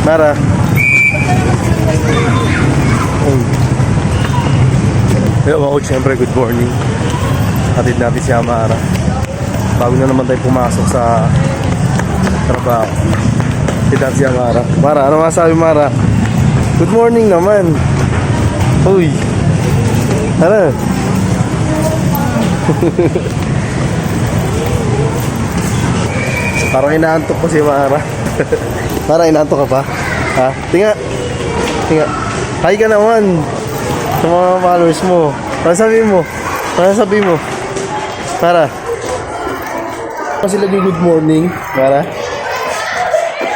Mara. Hello mga coach, siyempre good morning. Hatid natin si Amara bago na naman tayo pumasok sa trabaho. Hatid natin si Amara. Mara, ano masabi Mara? Good morning naman. Uy, ano? Parang inaantok ko si Mara. Mara, inaantok ka pa? Ha? Tinga. Hi ka naman sa mga followers mo. Ano sabihin mo? Mara. Kasi lagi good morning, Mara.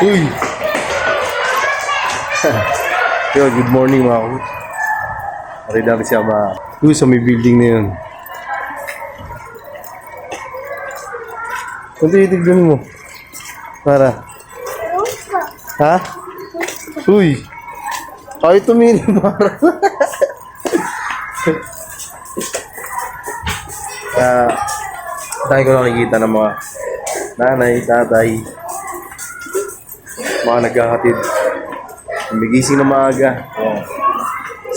Uy. Yo, good morning mga kuya. Hari natin siya Uy, sa may building na yun. Kung tinitignan mo. Mara. Ha? Uy. Ay, tumili, Mara. Tayo ko nakikita ng mga nanay, tatay, mga naghahatid. Nagigising na maaga.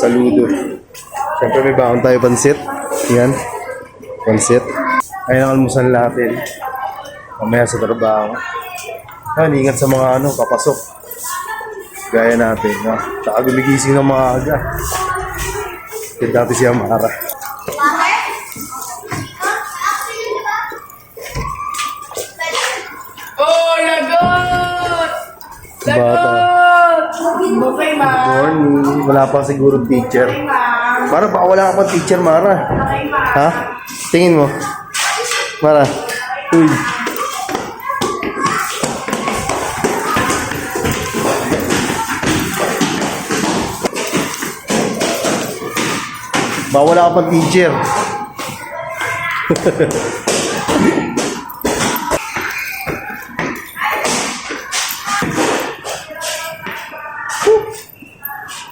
Saludo. Siyempre may baon tayo pansit. Yan. Pansit. Ayun ang almusal natin. Mamaya sa trabaho. Ingat sa mga papasok. Gaya natin. Saka gumigising ng maaga. Kaya dati si Amara. Oh, lagot! Bata. Okay, Good ma. morning. Wala pa siguro teacher. Mara, baka wala ka pa teacher, Mara. Ha? Tingin mo. Mara. Uy. Baka wala ka pa teacher.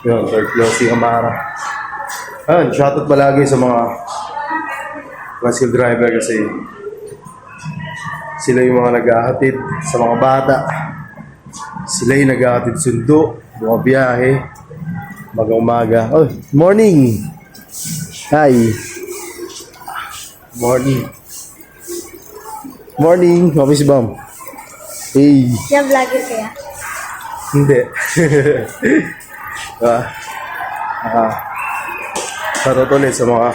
Yun, third floor si Amara. Ayun, shoutout palagi sa mga tricycle driver kasi sila yung mga naghahatid sa mga bata. Sila yung naghahatid sundo, mga biyahe, umaga. Oh, morning! Hi! Morning! Morning! Office bomb. Hey! Siya vlogger kaya? Hindi. Shoutout ulit sa mga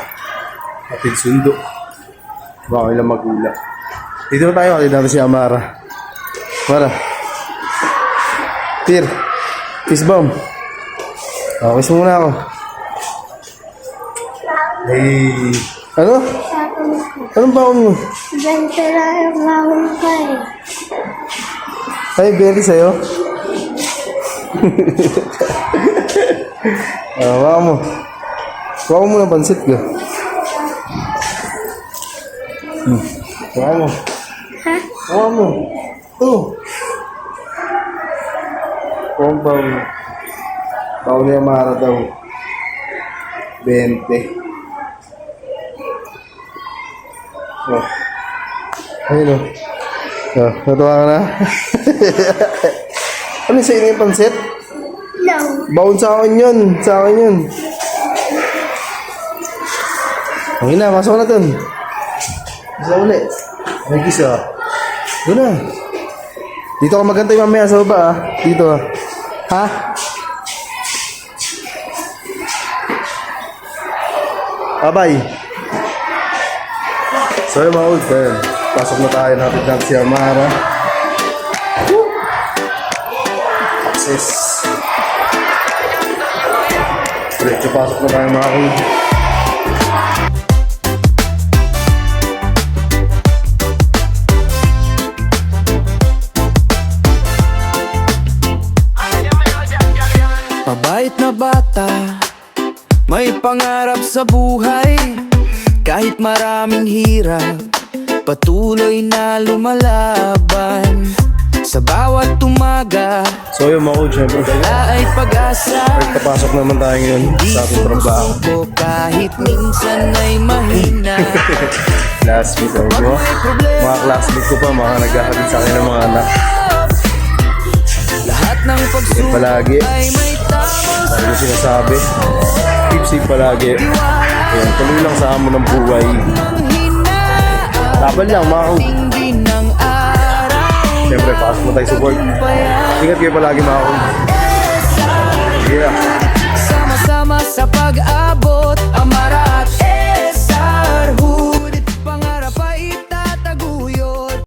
hatid sundo, mga ilang magulang. Dito na tayo, hatid natin si Amara. Mara. Tir. Kiss bomb. Kiss muna ako. Hey. Ano? Anong baon mo? Bentera yung lawang ka eh. Ay, Berry sa'yo? Waka mo. Waka mo na pansit ka. Waka mo. Ha? Waka mo. Ito. Kung baon. Baon niya Mara daw. 20. Oh. Ayun o. Natuwa ka na? Ano sa'yo na yung pansit? No. Baon sa akin yun. Sa akin yun. Okay na, pasok na dun. Isa ulit. May kisa. Doon na. Dito ka magantay mamaya sa baba Dito Ha? Bye-bye. So yung mga old, pasok na tayo natin si Amara. Access. Diretso pasok na tayo mga old. Mabait na bata, may pangarap sa buhay. Kahit maraming hirap, patuloy na lumalaban. Sa bawat umaga, So yung mga coach, syempre wala ay pag-asa. nagpapasok naman tayo ngayon sa ating trabaho. Susuko kahit minsan ay mahina. Classmate ako mo. Mga classmate ko pa, mga naghahatid sa akin ng mga anak. Lahat ng pagsubok palagi. ay may tamang Ano sinasabi? Keep safe palagi. Ayan, tuloy lang sa hamon ng buhay. hinaan. Laban lang, mga kung. Tingin ng araw Siyempre, pasok mo tayo sa work. payat Ingat kayo palagi, mga kung. Yeah.